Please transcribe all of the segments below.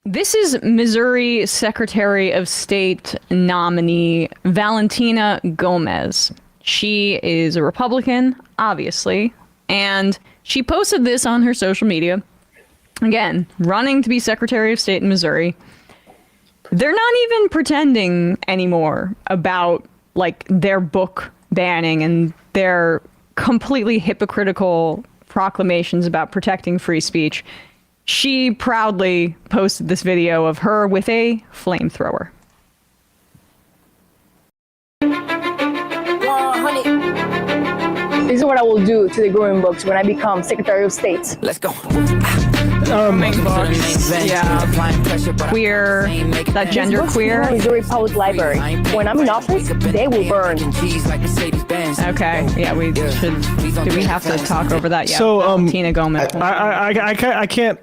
This is Missouri Secretary of State nominee Valentina Gomez. She is a Republican, obviously, and she posted this on her social media. Again, running to be Secretary of State in Missouri. They're not even pretending anymore about like their book banning and their completely hypocritical proclamations about protecting free speech. She proudly posted this video of her with a flamethrower. This is what I will do to the growing books when I become Secretary of State. Let's go. Yeah. Queer, that gender queer. Missouri Public Library. When I'm in office, they will burn. Okay, yeah, we should. Do we have to talk over that? Yeah. So, Tina Gomez. I can't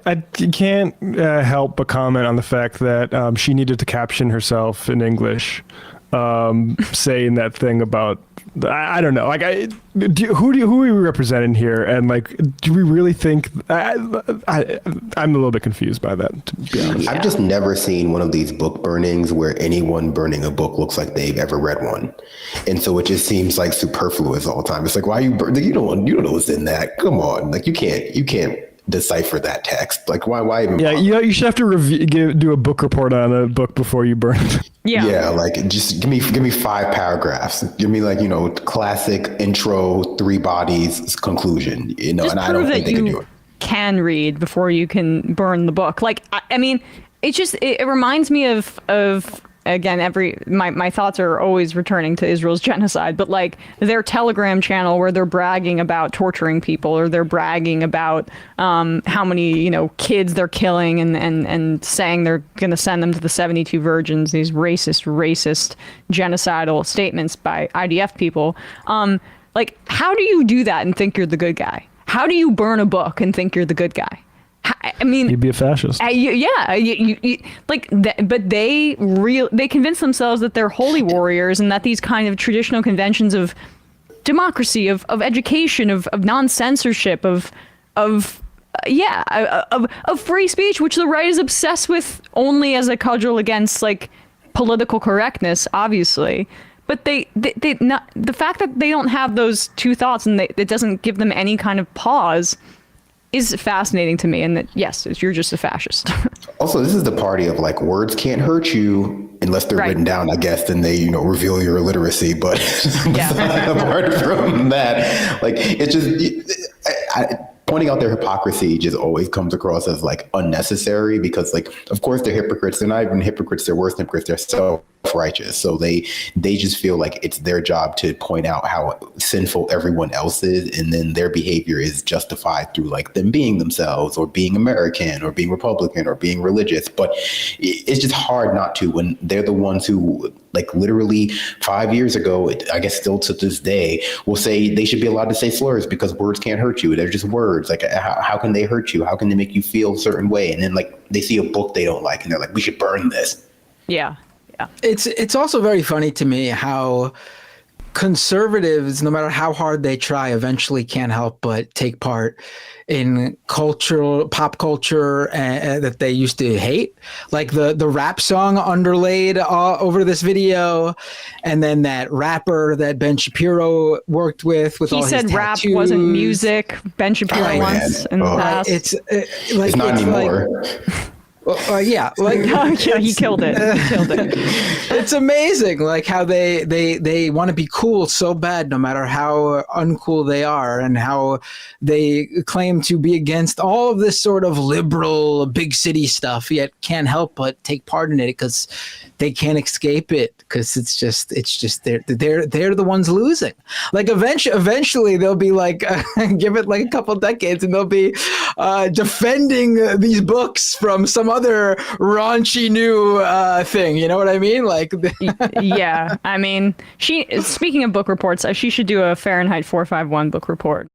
help but comment on the fact that she needed to caption herself in English, saying that thing about. I don't know. Like, who are we representing here? And like, do we really think? I'm a little bit confused by that, to be honest. I've just never seen one of these book burnings where anyone burning a book looks like they've ever read one, and so it just seems like superfluous all the time. It's like, why are you burn? You don't know what's in that. Come on, like you can't decipher that text. Like why even? Yeah, you should have to do a book report on a book before you burn it. Yeah, like just give me 5 paragraphs. Give me like, classic intro, 3 bodies, conclusion, Just and I don't think they can do it. Can read before you can burn the book. Like, I mean, it reminds me of again, my thoughts are always returning to Israel's genocide, but like their Telegram channel where they're bragging about torturing people, or they're bragging about how many kids they're killing, and saying they're going to send them to the 72 virgins. These racist genocidal statements by IDF people. Like, how do you do that and think you're the good guy? How do you burn a book and think you're the good guy? I mean, you'd be a fascist. But they convince themselves that they're holy warriors, and that these kind of traditional conventions of democracy, of education, of non-censorship, of free speech, which the right is obsessed with only as a cudgel against like political correctness, obviously. But the fact that they don't have those two thoughts, and it doesn't give them any kind of pause, is fascinating to me. And that, yes, you're just a fascist. Also, this is the party of like, words can't hurt you unless they're written down, I guess, then they, reveal your illiteracy. But apart from that, like, it's just, pointing out their hypocrisy just always comes across as like unnecessary, because like, of course they're hypocrites. They're not even hypocrites. They're worse than hypocrites. They're self-righteous. So they just feel like it's their job to point out how sinful everyone else is. And then their behavior is justified through like them being themselves, or being American, or being Republican, or being religious. But it's just hard not to, when they're the ones who, like, literally 5 years ago, I guess still to this day, will say they should be allowed to say slurs because words can't hurt you. They're just words. Like, how can they hurt you? How can they make you feel a certain way? And then like they see a book they don't like, and they're like, we should burn this. Yeah. It's also very funny to me how conservatives, no matter how hard they try, eventually can't help but take part in pop culture that they used to hate, like the rap song underlaid over this video, and then that rapper that Ben Shapiro worked with he all his said tattoos. Rap wasn't music. Ben Shapiro once in the past. It's not anymore. Yeah, like yeah, he killed it. It's amazing, like how they want to be cool so bad, no matter how uncool they are, and how they claim to be against all of this sort of liberal big city stuff, yet can't help but take part in it because they can't escape it, because it's just they're the ones losing. Like eventually they'll be like give it like a couple decades, and they'll be defending these books from some other raunchy new thing. You know what I mean? Like, yeah. I mean, speaking of book reports, she should do a Fahrenheit 451 book report.